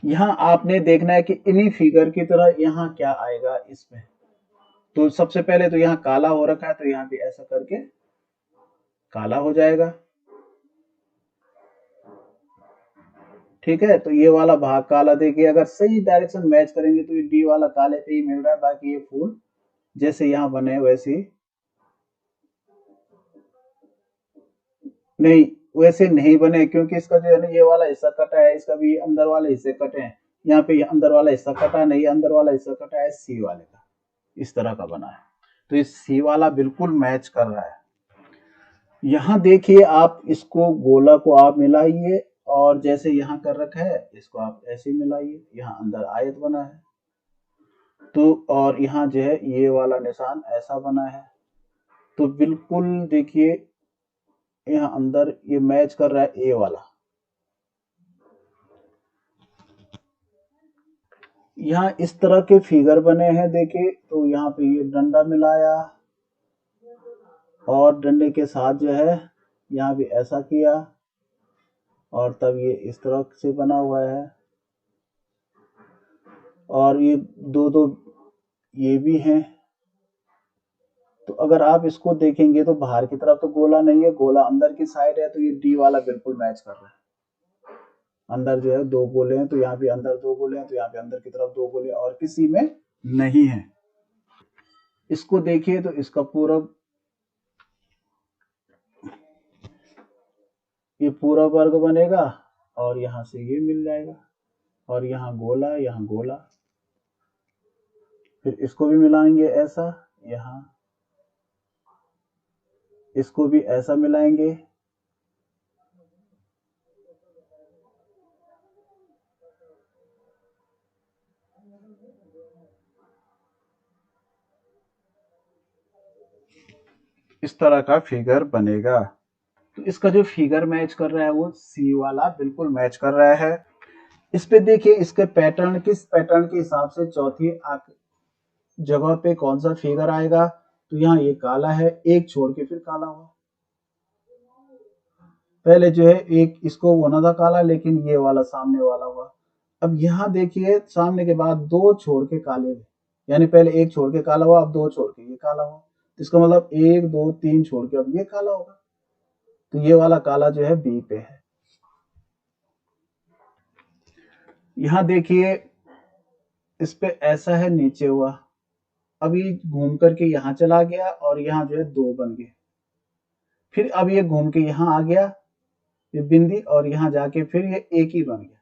यहाँ आपने देखना है कि इन्हीं फिगर की तरह यहाँ क्या आएगा इसमें। तो सबसे पहले तो यहाँ काला हो रखा है, तो यहाँ भी ऐसा करके काला हो जाएगा, ठीक है। तो ये वाला भाग काला, देखिए अगर सही डायरेक्शन मैच करेंगे तो ये डी वाला काले पे ही मिल रहा है, बाकी ये फूल जैसे यहाँ बने वैसे नहीं, वैसे नहीं बने, क्योंकि इसका जो है ना ये वाला हिस्सा कटा है, इसका भी अंदर वाले हिस्से कटे हैं। यहाँ पे ये अंदर वाला हिस्सा कटा नहीं, अंदर वाला हिस्सा कटा है सी वाले का, इस तरह का बना है। तो ये सी वाला बिल्कुल मैच कर रहा है। यहाँ देखिए आप इसको गोला को आप मिलाइए और जैसे यहाँ कर रखा है इसको आप ऐसे मिलाइए, यहाँ अंदर आयत बना है तो, और यहाँ जो है ये वाला निशान ऐसा बना है। तो बिल्कुल देखिए यहाँ अंदर ये मैच कर रहा है ए वाला। यहाँ इस तरह के फिगर बने हैं देखिए, तो यहाँ पे ये डंडा मिलाया और डंडे के साथ जो है यहाँ भी ऐसा किया और तब ये इस तरह से बना हुआ है। और ये दो दो ये भी हैं। तो अगर आप इसको देखेंगे तो बाहर की तरफ तो गोला नहीं है, गोला अंदर की साइड है, तो ये डी वाला बिल्कुल मैच कर रहा है। अंदर जो है दो गोले हैं तो यहाँ पे अंदर दो गोले हैं, तो यहाँ पे अंदर की तरफ दो गोले और किसी में नहीं है। इसको देखिए तो इसका पूरा ये पूरा वर्ग बनेगा और यहाँ से ये मिल जाएगा और यहाँ गोला, यहाँ गोला। फिर इसको भी मिलाएंगे ऐसा, यहाँ इसको भी ऐसा मिलाएंगे। इस तरह का फिगर बनेगा। तो इसका जो फिगर मैच कर रहा है वो सी वाला बिल्कुल मैच कर रहा है। इस पे देखिए इसके पैटर्न, किस पैटर्न के हिसाब से चौथी जगह पे कौन सा फिगर आएगा। तो यहाँ ये काला है, एक छोड़ के फिर काला हुआ। पहले जो है एक इसको होना था काला, लेकिन ये वाला सामने वाला हुआ। अब यहाँ देखिए सामने के बाद दो छोड़ के काले हुए, यानी पहले एक छोड़ के काला हुआ, अब दो छोड़ के ये काला हुआ। तो इसका मतलब एक दो तीन छोड़ के अब ये काला होगा। तो ये वाला काला जो है बी पे है। यहाँ देखिए इस पे ऐसा है नीचे हुआ, अब ये घूम करके यहाँ चला गया और यहाँ जो है दो बन गए। फिर अब ये घूम के यहाँ आ गया ये बिंदी और यहाँ जाके फिर ये एक ही बन गया।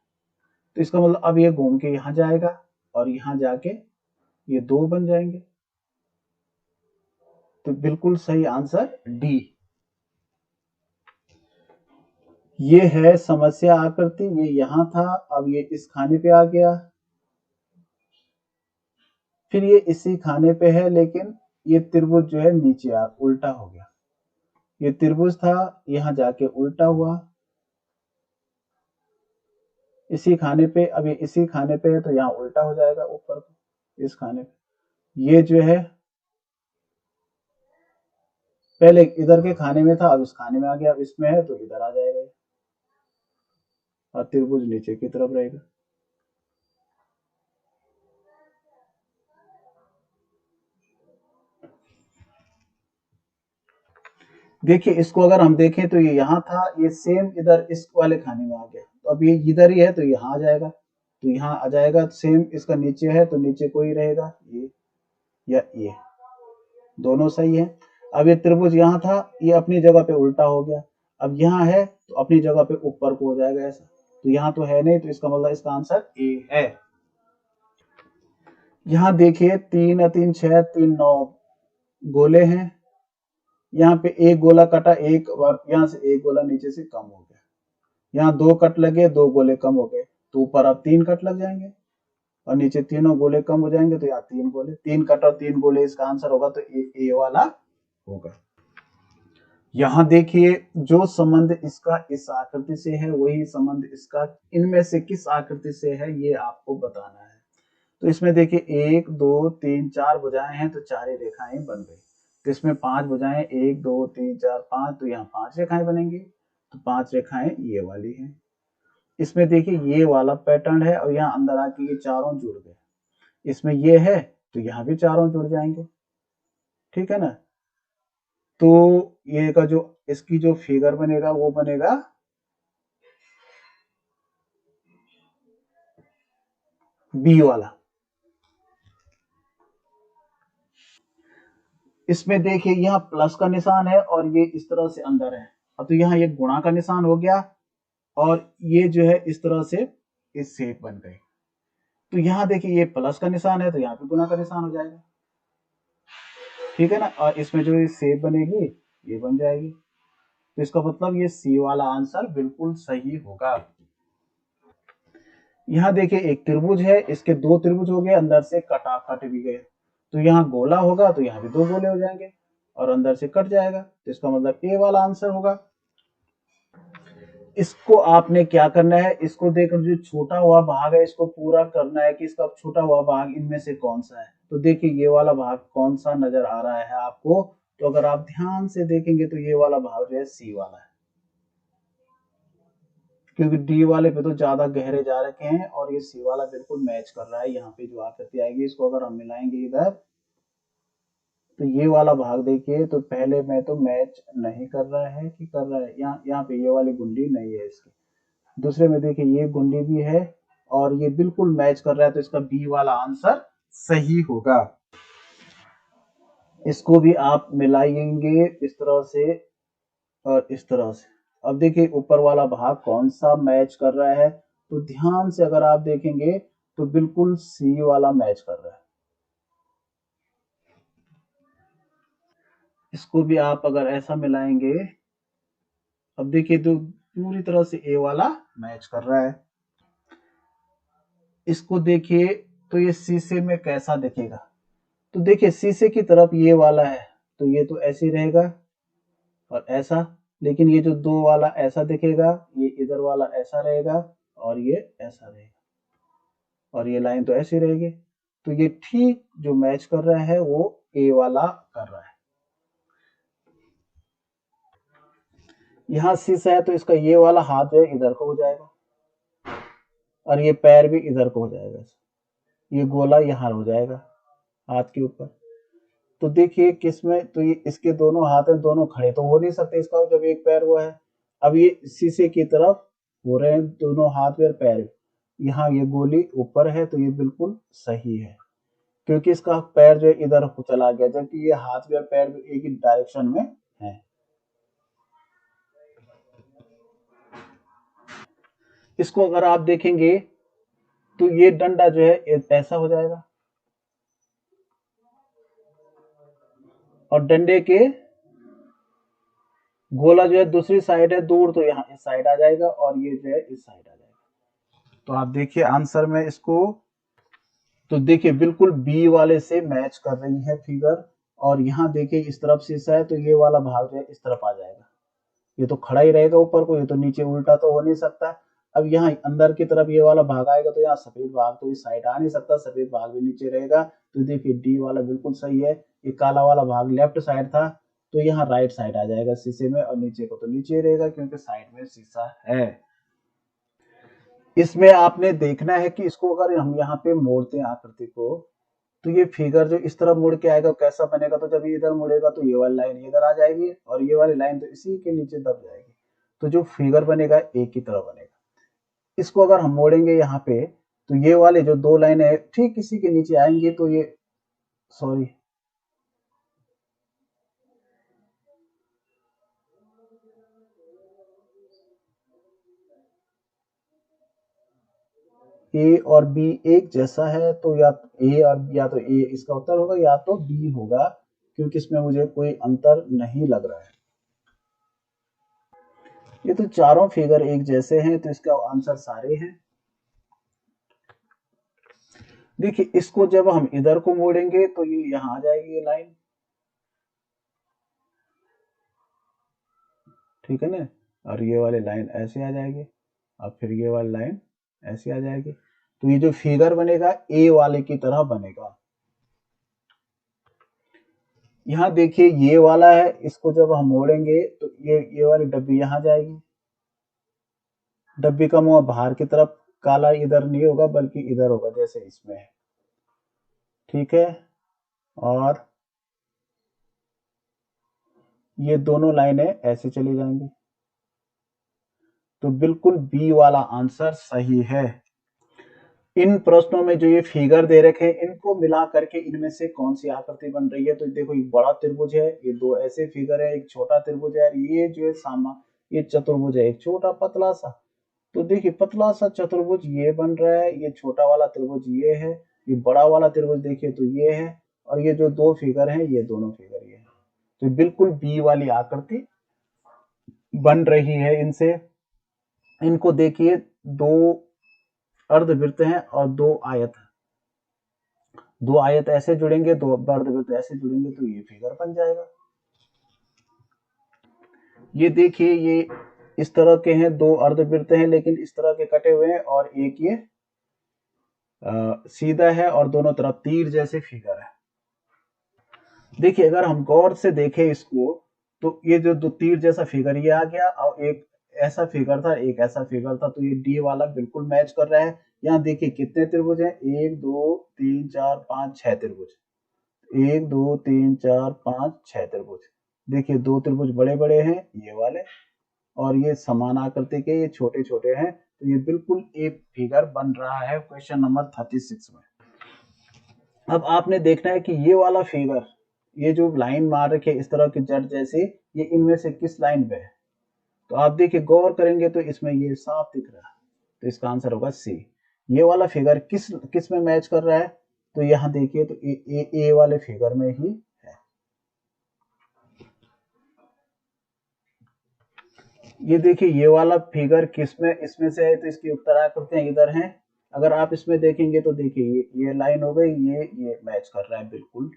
तो इसका मतलब अब ये घूम के यहाँ जाएगा और यहाँ जाके ये दो बन जाएंगे। तो बिल्कुल सही आंसर डी। ये है समस्या आकृति, ये यहाँ था, अब ये इस खाने पे आ गया, फिर ये इसी खाने पे है, लेकिन ये त्रिभुज जो है नीचे उल्टा हो गया। ये त्रिभुज था, यहाँ जाके उल्टा हुआ इसी खाने पे। अब ये इसी खाने पे है तो यहाँ उल्टा हो जाएगा ऊपर को इस खाने पे। ये जो है पहले इधर के खाने में था, अब इस खाने में आ गया, अब इसमें है तो इधर आ जाएगा और त्रिभुज नीचे की तरफ रहेगा। देखिए इसको अगर हम देखें तो ये यहाँ था, ये सेम इधर इस वाले खाने में आ गया, तो अब ये इधर ही है तो यहाँ आ जाएगा, तो यहाँ आ जाएगा। सेम इसका नीचे है तो नीचे कोई रहेगा, ये या ये, दोनों सही है। अब ये त्रिभुज यहाँ था, ये अपनी जगह पे उल्टा हो गया, अब यहाँ है तो अपनी जगह पे ऊपर को हो जाएगा ऐसा। तो यहाँ तो है नहीं, तो इसका मतलब इसका आंसर ए है। यहाँ देखिए 3 या 3 6 3 9 गोले हैं। यहाँ पे एक गोला कटा, एक और यहाँ से एक गोला नीचे से कम हो गया। यहाँ दो कट लगे, दो गोले कम हो गए, तो ऊपर अब 3 कट लग जाएंगे और नीचे तीनों गोले कम हो जाएंगे। तो यहाँ 3 गोले, 3 कट और 3 गोले इसका आंसर होगा, तो ए वाला होगा। यहाँ देखिए जो संबंध इसका इस आकृति से है वही संबंध इसका इनमें से किस आकृति से है, ये आपको बताना है। तो इसमें देखिए 1 2 3 4 भुजाएं हैं, तो 4 ही रेखाएं बन गई। तो इसमें 5 भुजाएं 1 2 3 4 5, तो यहाँ 5 रेखाएं बनेंगी। तो 5 रेखाएं ये वाली हैं। इसमें देखिए ये वाला पैटर्न है और यहाँ अंदर आके ये चारों जुड़ गए। इसमें ये है तो यहाँ भी चारों जुड़ जाएंगे, ठीक है ना। तो ये का जो इसकी जो फिगर बनेगा वो बनेगा बी वाला। इसमें देखिए यहाँ प्लस का निशान है और ये इस तरह से अंदर है। अब तो यहाँ ये गुणा का निशान हो गया और ये जो है इस तरह से इस शेप बन गई। तो यहाँ देखिए ये प्लस का निशान है तो यहाँ पे गुना का निशान हो जाएगा, ठीक है ना। और इसमें जो ये शेप बनेगी ये बन जाएगी, तो इसका मतलब ये सी वाला आंसर बिल्कुल सही होगा। यहाँ देखिए एक त्रिभुज है, इसके दो त्रिभुज हो गए, अंदर से कट भी गए, तो यहाँ गोला होगा तो यहाँ भी दो गोले हो जाएंगे और अंदर से कट जाएगा, तो इसका मतलब ए वाला आंसर होगा। इसको आपने क्या करना है, इसको देखकर जो छोटा हुआ भाग है इसको पूरा करना है कि इसका छोटा हुआ भाग इनमें से कौन सा है। तो देखिए ये वाला भाग कौन सा नजर आ रहा है आपको, तो अगर आप ध्यान से देखेंगे तो ये वाला भाग जो है सी वाला है, क्योंकि डी वाले पे तो ज्यादा गहरे जा रखे हैं और ये सी वाला बिल्कुल मैच कर रहा है। यहाँ पे जो आकृति आएगी इसको अगर हम मिलाएंगे इधर, तो ये वाला भाग देखिए, तो पहले में तो मैच नहीं कर रहा है कि कर रहा है, यहाँ पे ये वाली गुंडी नहीं है इसकी, दूसरे में देखिए ये गुंडी भी है और ये बिल्कुल मैच कर रहा है, तो इसका बी वाला आंसर सही होगा। इसको भी आप मिलाएंगे इस तरह से और इस तरह से। अब देखिए ऊपर वाला भाग कौन सा मैच कर रहा है, तो ध्यान से अगर आप देखेंगे तो बिल्कुल सी वाला मैच कर रहा है। इसको भी आप अगर ऐसा मिलाएंगे, अब देखिए तो पूरी तरह से ए वाला मैच कर रहा है। इसको देखिए तो ये शीशे में कैसा दिखेगा, तो देखिए शीशे की तरफ ये वाला है तो ये तो ऐसे ही रहेगा और ऐसा, लेकिन ये जो दो वाला ऐसा दिखेगा, ये इधर वाला ऐसा रहेगा और ये ऐसा रहेगा और ये लाइन तो ऐसी रहेगी, तो ये ठीक जो मैच कर रहा है वो ए वाला कर रहा है। यहाँ शीशा है तो इसका ये वाला हाथ जो है इधर को हो जाएगा और ये पैर भी इधर को हो जाएगा, ये गोला यहाँ हो जाएगा हाथ के ऊपर। तो देखिए किसमें, तो ये इसके दोनों हाथ हैं, दोनों खड़े तो हो नहीं सकते इसका जब एक पैर वो है। अब ये शीशे की तरफ हो रहे हैं दोनों हाथ और पैर, यहाँ ये गोली ऊपर है तो ये बिल्कुल सही है, क्योंकि इसका पैर जो है इधर को चला गया, जबकि ये हाथ और पैर भी एक ही डायरेक्शन में है। इसको अगर आप देखेंगे तो ये डंडा जो है ऐसा हो जाएगा और डंडे के गोला जो है दूसरी साइड है दूर, तो यहाँ इस साइड आ जाएगा और ये जो है इस साइड आ जाएगा। तो आप देखिए आंसर में इसको, तो देखिए बिल्कुल बी वाले से मैच कर रही है फिगर। और यहाँ देखिए इस तरफ शीशा है तो ये वाला भाग जो है इस तरफ आ जाएगा, ये तो खड़ा ही रहेगा ऊपर को, ये तो नीचे उल्टा तो हो नहीं सकता। अब यहाँ अंदर की तरफ ये वाला भाग आएगा तो यहाँ सफेद भाग तो इस साइड आ नहीं सकता, सफेद भाग भी नीचे रहेगा। तो देखिए डी वाला बिल्कुल सही है, ये काला वाला भाग लेफ्ट साइड था तो यहाँ राइट साइड आ जाएगा शीशे में, और नीचे को तो नीचे रहेगा क्योंकि साइड में शीशा है। इसमें आपने देखना है कि इसको अगर हम यहाँ पे मोड़ते हैं आकृति को, तो ये फिगर जो इस तरफ मुड़ के आएगा कैसा बनेगा, तो जब ये इधर मुड़ेगा तो ये वाली लाइन इधर आ जाएगी और ये वाली लाइन तो इसी के नीचे दब जाएगी, तो जो फिगर बनेगा एक की तरह बनेगा। इसको अगर हम मोड़ेंगे यहाँ पे, तो ये वाले जो दो लाइन है ठीक इसी के नीचे आएंगे, तो ये सॉरी ए और बी एक जैसा है, तो या ए और या तो ए इसका उत्तर होगा या तो बी होगा, क्योंकि इसमें मुझे कोई अंतर नहीं लग रहा है। ये तो चारों फिगर एक जैसे हैं तो इसका आंसर सारे हैं। देखिए इसको जब हम इधर को मोड़ेंगे तो ये यहाँ आ जाएगी ये लाइन, ठीक है ना, और ये वाली लाइन ऐसे आ जाएगी और फिर ये वाली लाइन ऐसे आ जाएगी, तो ये जो फिगर बनेगा ए वाले की तरह बनेगा। यहाँ देखिए ये वाला है, इसको जब हम मोड़ेंगे तो ये वाली डब्बी यहाँ जाएगी, डब्बी का मुंह बाहर की तरफ, काला इधर नहीं होगा बल्कि इधर होगा जैसे इसमें है, ठीक है। और ये दोनों लाइनें ऐसे चली जाएंगी, तो बिल्कुल बी वाला आंसर सही है। इन प्रश्नों में जो ये फिगर दे रखे हैं इनको मिला करके इनमें से कौन सी आकृति बन रही है, तो देखो एक बड़ा त्रिभुज है, ये दो ऐसे फिगर है, एक छोटा त्रिभुज है, ये जो है सामा ये चतुर्भुज है एक छोटा पतला सा, तो देखिए पतला सा चतुर्भुज ये बन रहा है, ये छोटा वाला त्रिभुज ये है, ये बड़ा वाला त्रिभुज देखिए तो ये है, और ये जो दो फिगर हैं ये दोनों फिगर ये है। तो बिल्कुल बी वाली आकृति बन रही है इनसे। इनको देखिए दो अर्धवृत्त हैं और दो आयत है, दो आयत ऐसे जुड़ेंगे, दो अर्धवृत्त ऐसे जुड़ेंगे तो ये फिगर बन जाएगा। ये देखिए ये इस तरह के हैं, दो अर्धवृत्त हैं लेकिन इस तरह के कटे हुए हैं, और एक ये सीधा है और दोनों तरफ तीर जैसे फिगर है। देखिए अगर हम गौर से देखें इसको तो ये जो दो तीर जैसा फिगर ये आ गया, और एक ऐसा फिगर था, एक ऐसा फिगर था, तो ये डी वाला बिल्कुल मैच कर रहा है। यहाँ देखिए कितने त्रिभुज हैं, 1 2 3 4 5 6 त्रिभुज, 1 2 3 4 5 6 त्रिभुज। देखिए दो त्रिभुज बड़े बड़े हैं ये वाले, और ये समान आकृति के ये छोटे छोटे हैं, तो ये बिल्कुल एक फिगर बन रहा है क्वेश्चन नंबर 36 में। अब आपने देखना है कि ये वाला फिगर, ये जो लाइन मार रखी है इस तरह की जड़ जैसी, ये इनमें से किस लाइन पे है। तो आप देखिए गौर करेंगे तो इसमें ये साफ दिख रहा है, तो इसका आंसर होगा सी। ये वाला फिगर किस में मैच कर रहा है, तो यहाँ देखिए तो ए वाले फिगर में ही है। ये देखिए ये वाला फिगर किस में इसमें से है, तो इसकी उत्तर आकृतियां इधर हैं। अगर आप इसमें देखेंगे तो देखिए ये लाइन हो गई, ये मैच कर रहा है बिल्कुल।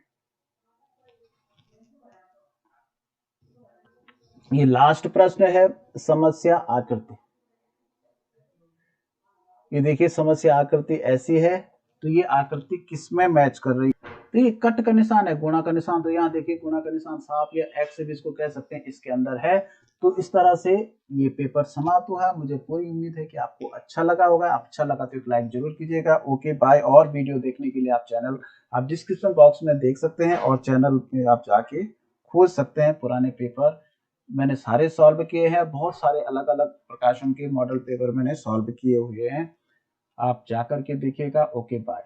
ये लास्ट प्रश्न है, समस्या आकृति। ये देखिए समस्या आकृति ऐसी है, तो ये आकृति किसमें मैच कर रही है। तो ये कट का निशान है, गुणा का निशान, तो यहाँ देखिए गुणा का निशान साफ, या एक्स भी इसको कह सकते हैं, इसके अंदर है। तो इस तरह से ये पेपर समाप्त हुआ। मुझे पूरी उम्मीद है कि आपको अच्छा लगा होगा। अच्छा लगा तो एक लाइक जरूर कीजिएगा। Okay bye. और वीडियो देखने के लिए आप डिस्क्रिप्शन बॉक्स में देख सकते हैं, और चैनल में आप जाके खोज सकते हैं पुराने पेपर। मैंने सारे सॉल्व किए हैं, बहुत सारे अलग अलग प्रकाशन के मॉडल पेपर मैंने सॉल्व किए हुए हैं, आप जाकर के देखिएगा। Okay bye.